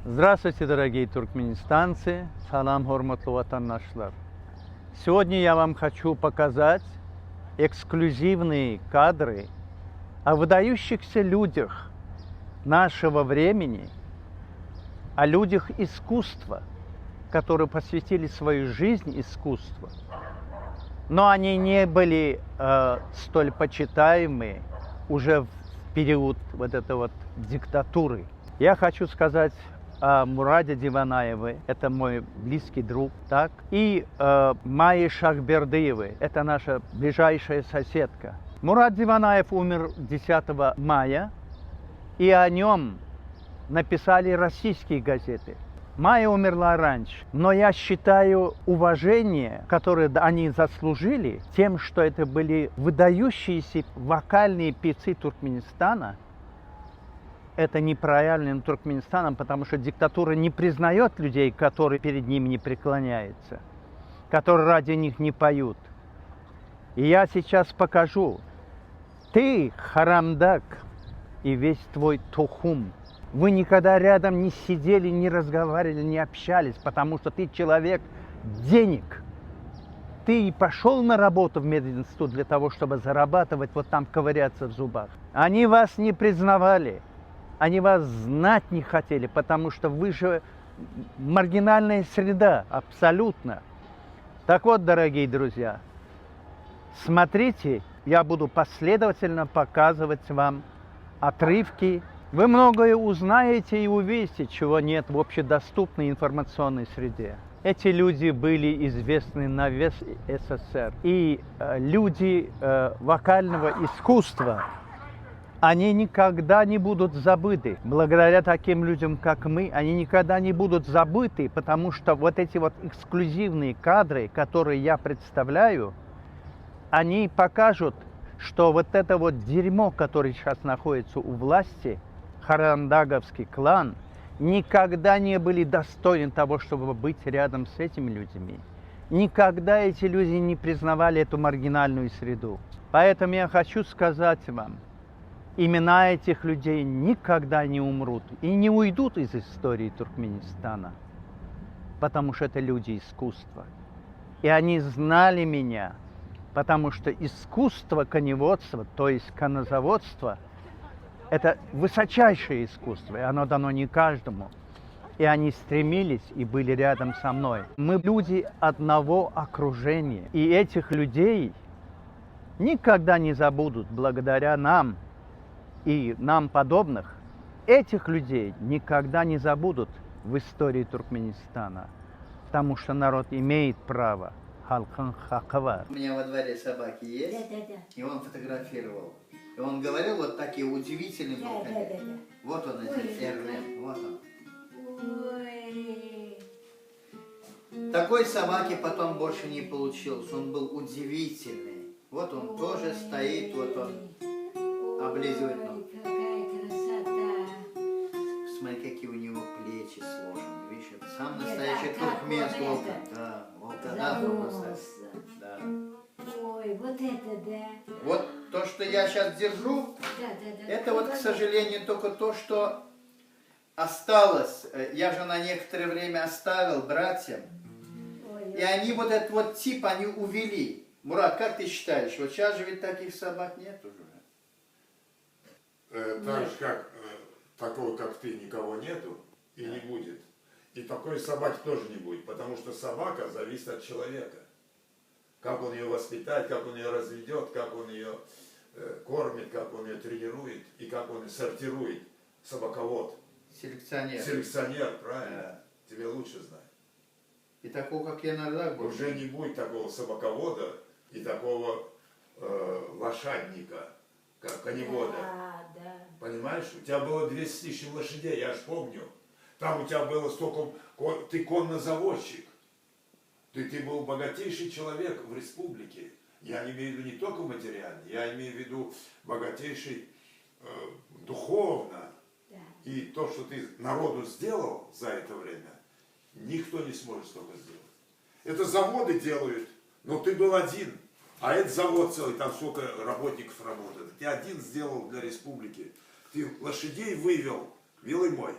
Здравствуйте, дорогие туркменистанцы, салам, хурматлы ватандашлар. Сегодня я вам хочу показать эксклюзивные кадры о выдающихся людях нашего времени, о людях искусства, которые посвятили свою жизнь искусству. Но они не были столь почитаемы уже в период вот этой вот диктатуры. Я хочу сказать о Мураде Диванаеве, это мой близкий друг, так, и Майе Шахбердиевой, это наша ближайшая соседка. Мурад Диванаев умер 10 мая, и о нем написали российские газеты. Майя умерла раньше, но я считаю уважение, которое они заслужили, тем, что это были выдающиеся вокальные певцы Туркменистана. Это неправильным Туркменистаном, потому что диктатура не признает людей, которые перед ними не преклоняются, которые ради них не поют. И я сейчас покажу. Ты, Харамдаг, и весь твой Тухум, вы никогда рядом не сидели, не разговаривали, не общались, потому что ты человек денег. Ты пошел на работу в мединститут для того, чтобы зарабатывать, вот там ковыряться в зубах. Они вас не признавали. Они вас знать не хотели, потому что вы же маргинальная среда, абсолютно. Так вот, дорогие друзья, смотрите, я буду последовательно показывать вам отрывки. Вы многое узнаете и увидите, чего нет в общедоступной информационной среде. Эти люди были известны на весь СССР. И люди вокального искусства, они никогда не будут забыты. Благодаря таким людям, как мы, они никогда не будут забыты, потому что вот эти вот эксклюзивные кадры, которые я представляю, они покажут, что вот это вот дерьмо, которое сейчас находится у власти, харандаговский клан, никогда не были достойны того, чтобы быть рядом с этими людьми. Никогда эти люди не признавали эту маргинальную среду. Поэтому я хочу сказать вам, имена этих людей никогда не умрут и не уйдут из истории Туркменистана, потому что это люди искусства. И они знали меня, потому что искусство коневодства, то есть конозаводство, это высочайшее искусство, и оно дано не каждому. И они стремились и были рядом со мной. Мы люди одного окружения, и этих людей никогда не забудут благодаря нам, и нам подобных, этих людей никогда не забудут в истории Туркменистана, потому что народ имеет право. Халкан хакавар. У меня во дворе собаки есть, и он фотографировал. И он говорил вот такие удивительные вокали. Вот он, этот Эрлен, вот он. Такой собаки потом больше не получилось, он был удивительный. Вот он тоже стоит, вот он облизывает ногу. Какая красота! Смотри, какие у него плечи сложены, видишь, это сам настоящий туркменский волкан. Да, волкан, да. Ой, вот это да. Вот то, что я сейчас держу, это вот, к сожалению, только то, что осталось. Я же на некоторое время оставил братьям. И они вот этот вот тип, они увели. Мурат, как ты считаешь, вот сейчас же ведь таких собак нет уже? Так же, как такого, как ты, никого нету и не будет. И такой собаки тоже не будет, потому что собака зависит от человека. Как он ее воспитает, как он ее разведет, как он ее кормит, как он ее тренирует и как он ее сортирует. Собаковод. Селекционер. Селекционер, правильно. Да. Тебе лучше знать. И такого, как я иногда был. Уже не будет такого собаковода и такого лошадника, как коневода. Да. Понимаешь? У тебя было 200 с лишним лошадей, я ж помню. Там у тебя было столько... Ты коннозаводчик. Ты был богатейший человек в республике. Я не имею в виду не только материально, я имею в виду богатейший духовно. Да. И то, что ты народу сделал за это время, никто не сможет столько сделать. Это заводы делают, но ты был один. А это завод целый, там сколько работников работает. Ты один сделал для республики. Ты лошадей вывел, милый мой.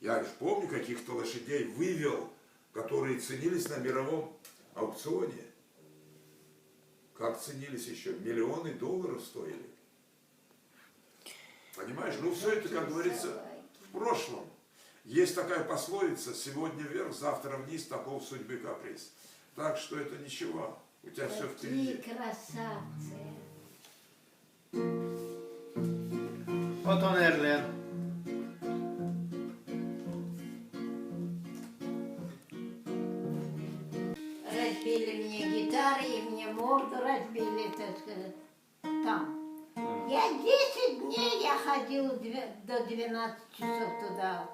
Я лишь помню, каких-то лошадей вывел, которые ценились на мировом аукционе. Как ценились еще? Миллионы долларов стоили. Понимаешь? Ну все это, как говорится, в прошлом. Есть такая пословица: сегодня вверх, завтра вниз, таков судьбы каприз. Так что это ничего. У тебя все Какие впереди. красавцы. Вот он, Эрлен. Разбили мне гитары и мне морду разбили, так сказать, там. Я 10 дней я ходил до 12 часов туда,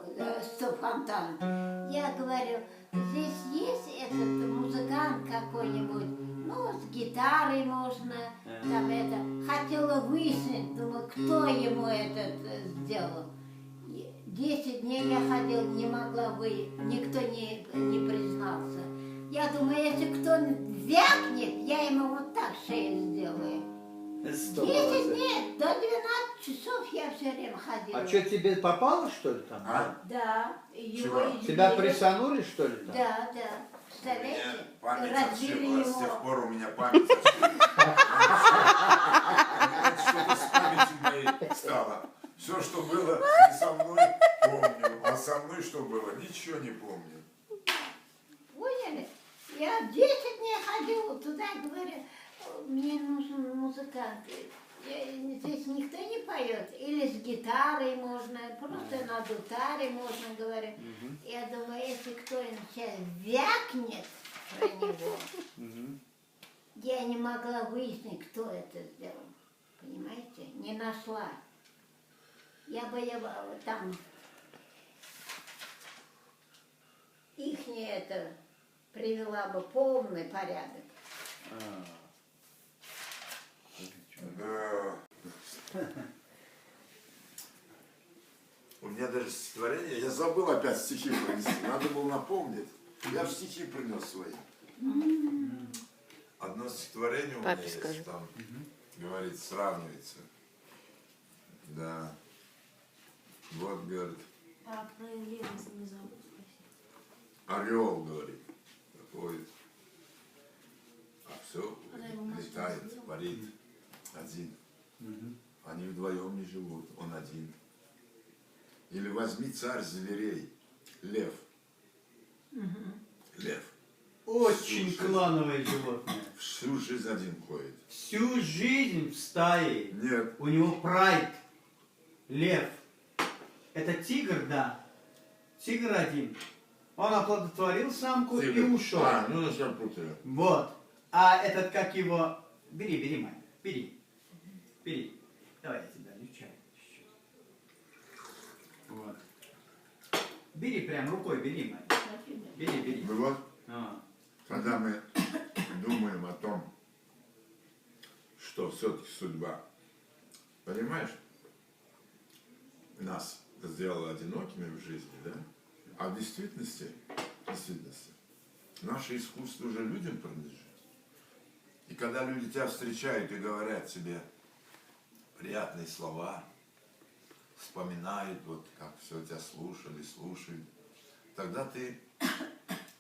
в фонтан. Я говорю, здесь есть этот музыкант какой-нибудь, ну, с гитарой можно, там это. Хотела выяснить, думаю, кто ему этот сделал. 10 дней я ходил, не могла никто не признался. Я думаю, если кто вякнет, я ему вот так шею сделаю. 10 дней, до 12 часов я все время ходила. А что, тебе попало, что ли, там? А? Да, его Чего? избили. Тебя прессанули, что ли, там? Да, да. У меня Представляете? память Разбили отшибла. С тех его. пор у меня память отшибла. Что-то с памятью моей стало. Все, что было не со мной, помню. А со мной что было, ничего не помню. Поняли? Я 10 дней ходила туда, говорю, мне нужен музыкант. Здесь никто не поет. Или с гитарой можно, просто на дутаре можно, говорю. Я думаю, если кто сейчас вякнет про него, я не могла выяснить, кто это сделал. Понимаете? Не нашла. Я бы там ихнее это привела бы полный порядок. Да. У меня даже стихотворение, я забыл опять стихи принести, надо было напомнить. Я же стихи принес свои. Одно стихотворение у меня Папе есть, скажи. там, говорит, сравнивается. Да. Вот, говорит, А про Левинса не забыл спросить. орел, говорит, ходит, а все Она его машину летает, сбила. парит, один. Они вдвоем не живут, он один. Или возьми царь зверей, лев. Лев. Очень Слушай. клановое животное. Всю жизнь один ходит. Всю жизнь в стае. Нет. У него прайд. Лев. Это тигр, да. Тигр один. Он оплодотворил самку и Тигр. ушел. А, ну я себя путаю. Вот. А этот, как его... Бери, Маня. Бери. Бери. Давай я тебе дам чай. Чуть-чуть. Вот. Бери прям рукой, бери, Маня. Бери. Ну вот, А. когда мы думаем о том, что все-таки судьба, понимаешь, нас сделала одинокими в жизни, да? А в действительности, наше искусство уже людям принадлежит. И когда люди тебя встречают и говорят тебе приятные слова, вспоминают, вот как все тебя слушали, слушают, тогда ты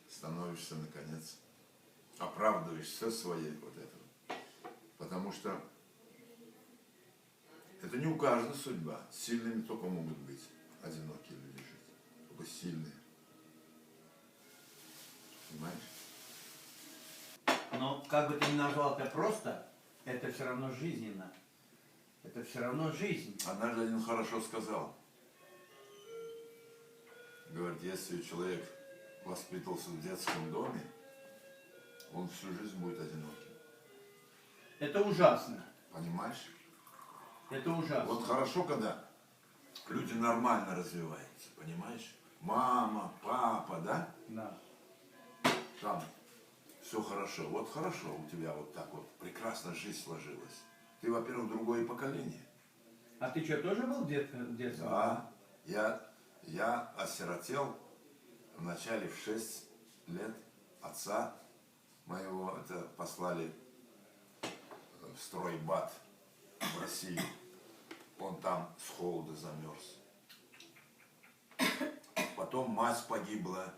становишься, наконец, оправдываешь все свои вот это. Потому что это не у каждого судьба. Сильными только могут быть одинокие люди жить. Только сильные. Понимаешь? Но как бы ты ни назвал это просто, это все равно жизненно. Это все равно жизнь. Однажды один хорошо сказал. Говорит, если человек воспитывался в детском доме, он всю жизнь будет одиноким. Это ужасно. Понимаешь? Это ужасно. Вот хорошо, когда люди нормально развиваются, понимаешь? Мама, папа, да? Да. Там все хорошо. Вот хорошо у тебя вот так вот прекрасно жизнь сложилась. Ты, во-первых, другое поколение. А ты что, тоже был в детстве? Да. Я осиротел в начале в 6 лет. Отца моего это послали в стройбат в Россию. Он там с холода замерз. потом мать погибла.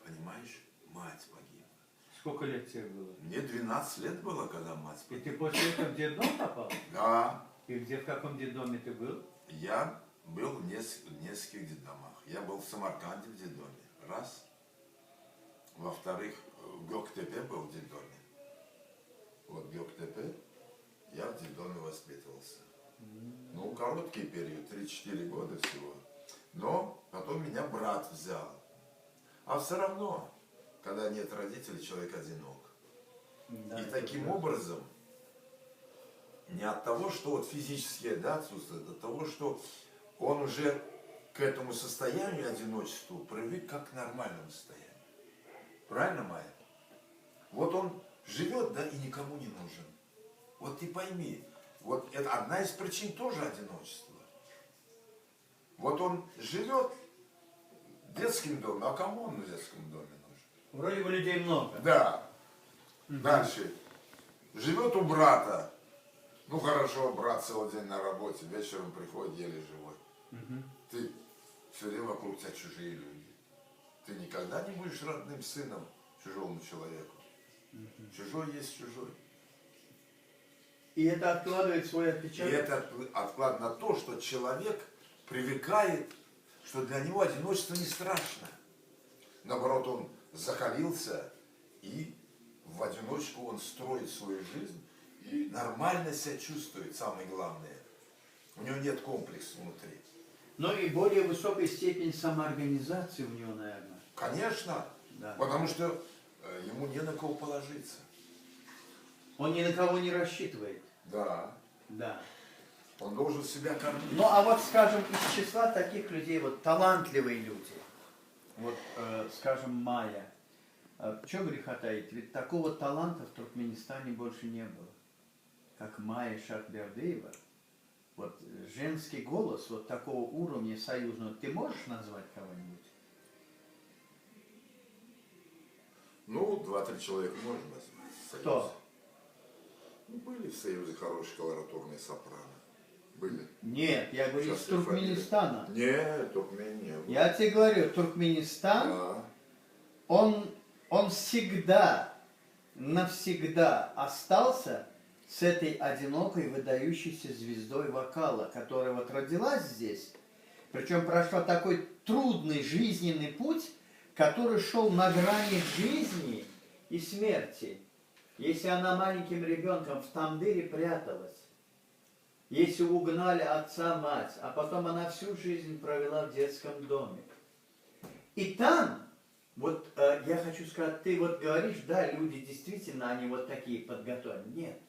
Понимаешь? Мать погибла. Сколько лет тебе было? Мне 12 лет было, когда мать И погибла. ты после этого в детдом попал? Да, И где, в каком детдоме ты был? я был в нескольких детдомах. Я был в Самарканде в детдоме. Раз. Во-вторых, в Гёктепе был в детдоме. Вот в Гёктепе я в детдоме воспитывался. Ну, короткий период, 3-4 года всего. Но потом меня брат взял. А все равно, когда нет родителей, человек одинок. И таким образом, не от того, что вот физически да, отсутствует, от того, что он уже к этому состоянию одиночеству привык как к нормальному состоянию. Правильно, Майя? Вот он живет, да, и никому не нужен. Вот ты пойми, вот это одна из причин тоже одиночества. Вот он живет в детском доме, а кому он в детском доме нужен? Вроде бы людей много. Да. Дальше. Живет у брата. Ну хорошо, брат целый день на работе, вечером приходит еле живой. Ты все время вокруг тебя чужие люди. Ты никогда не будешь родным сыном чужому человеку. Чужой есть чужой. И это откладывает свой И отпечаток. это отклад на то, что человек привыкает, что для него одиночество не страшно. Наоборот, он закалился, и в одиночку он строит свою жизнь и нормально себя чувствует, самое главное. У него нет комплекса внутри. Но и более высокая степень самоорганизации у него, наверное. Конечно, Да. потому что ему не на кого положиться. Он ни на кого не рассчитывает. Да, Да. он должен себя кормить. Ну а вот, скажем, из числа таких людей, вот талантливые люди, вот, скажем, Майя, что греха таить, ведь такого таланта в Туркменистане больше не было, как Майя Шахбердиева. Вот женский голос вот такого уровня союзного, ты можешь назвать кого-нибудь? Ну, 2-3 человека можно назвать. в Кто? Союзе. Ну, были в Союзе хорошие колоратурные сопрано. Были. Нет, я говорю, из Сейчас я Туркменистана. Нет, Туркмен не было. Я тебе говорю, Туркменистан, Да. он всегда, навсегда остался с этой одинокой выдающейся звездой вокала, которая вот родилась здесь, причем прошла такой трудный жизненный путь, который шел на грани жизни и смерти. Если она маленьким ребенком в Тамдыре пряталась, если угнали отца, мать, а потом она всю жизнь провела в детском доме. И там, вот я хочу сказать, ты вот говоришь, да, люди действительно, они вот такие подготовленные. Нет,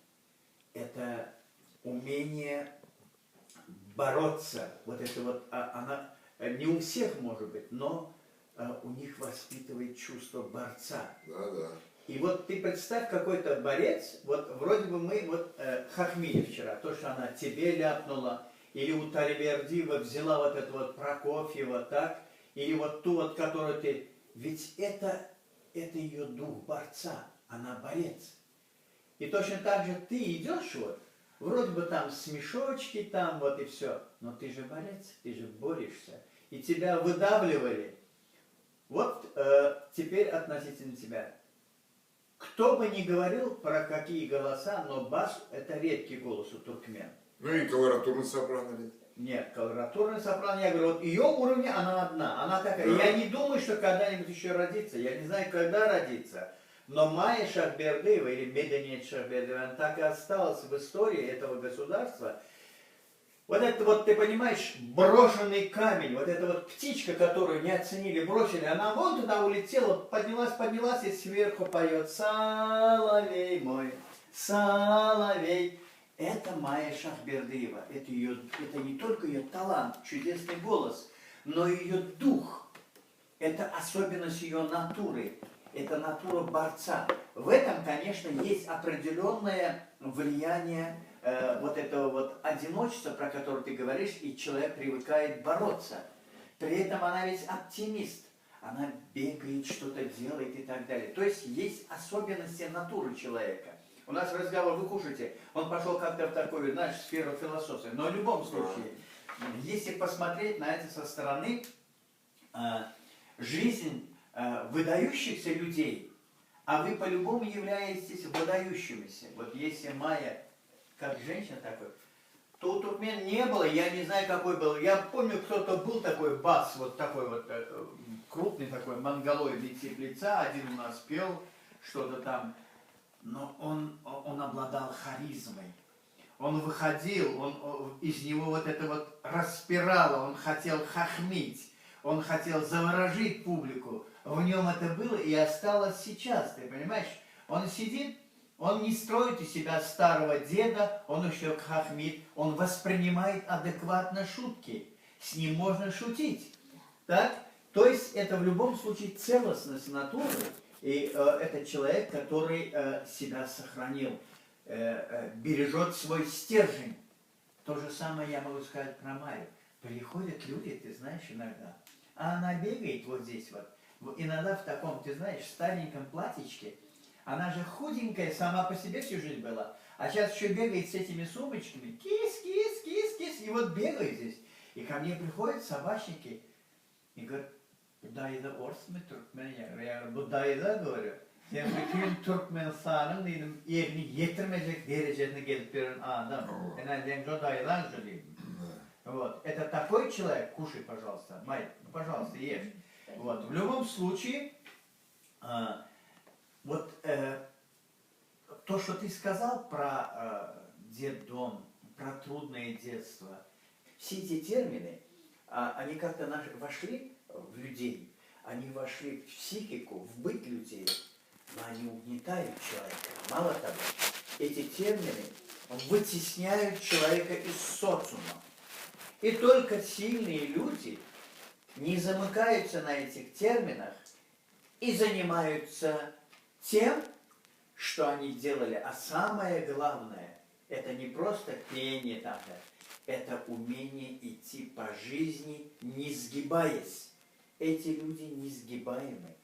это умение бороться. Вот это вот, она не у всех может быть, но у них воспитывает чувство борца. Да, да. И вот ты представь, какой-то борец, вот вроде бы мы, вот Хахмиля вчера, то, что она тебе ляпнула, или у Тальвердиева взяла вот это вот Прокофьева, так, или вот ту вот, которую ты, ведь это ее дух борца, она борец. И точно так же ты идешь вот, вроде бы там смешочки, там вот и все, но ты же борец, ты же борешься, и тебя выдавливали. Вот теперь относительно тебя. Кто бы ни говорил про какие голоса, но бас – это редкий голос у туркмен. Ну и колоратурный сопрано ли? Нет, колоратурный сопрано, я говорю, вот ее уровне она одна, она такая. Да. Я не думаю, что когда-нибудь еще родится, я не знаю, когда родится. Но Майя Шахбердиева, или Меденет Шахбердиева, она так и осталась в истории этого государства. Вот это вот, ты понимаешь, брошенный камень, вот эта вот птичка, которую не оценили, бросили, она вон туда улетела, поднялась и сверху поет «Соловей мой, соловей». Это Майя Шахбердиева, это не только ее талант, чудесный голос, но и ее дух, это особенность ее натуры, это натура борца. В этом, конечно, есть определенное влияние вот этого вот одиночества, про которое ты говоришь, и человек привыкает бороться. При этом она ведь оптимист. Она бегает, что-то делает и так далее. То есть есть особенности натуры человека. У нас разговор, вы кушаете, он пошел как-то в такую, знаешь, сферу философии. Но в любом случае, если посмотреть на это со стороны, жизнь выдающихся людей, а вы по-любому являетесь выдающимися. Вот если Майя, как женщина такой, то у туркмен не было, я не знаю, какой был. Я помню, кто-то был такой бас, вот такой вот крупный такой, монголоидный тип лица, один у нас пел что-то там, но он обладал харизмой. Он выходил, из него вот это вот распирало, он хотел хохмить, он хотел заворожить публику. В нем это было и осталось сейчас, ты понимаешь? Он сидит, он не строит из себя старого деда, он еще хохмит, он воспринимает адекватно шутки. С ним можно шутить. Так? То есть это в любом случае целостность натуры. И это человек, который себя сохранил, бережет свой стержень. То же самое я могу сказать про Майю. Приходят люди, ты знаешь, иногда, а она бегает вот здесь вот. Иногда в таком, ты знаешь, стареньком платьичке. Она же худенькая, сама по себе всю жизнь была. А сейчас еще бегает с этими сумочками. Кис, кис, кис, кис. И вот бегает здесь. И ко мне приходят собачники и говорят, Budayda Ors mu Türkmen ya? Yani Budayda говорю. Sen bütün Türkmenistan'ın dedim yerini getirmeyecek derecesine gelip bir adam. Yani Budaydan söyleyeyim. Вот. Это такой человек, кушай, пожалуйста, Май, пожалуйста, ешь. Вот. В любом случае, то, что ты сказал про детдом, про трудное детство, все эти термины, они как-то вошли в людей, они вошли в психику, в быт людей, но они угнетают человека. Мало того, эти термины вытесняют человека из социума. И только сильные люди не замыкаются на этих терминах и занимаются тем, что они делали. А самое главное, это не просто пение там, это умение идти по жизни, не сгибаясь. Эти люди несгибаемы.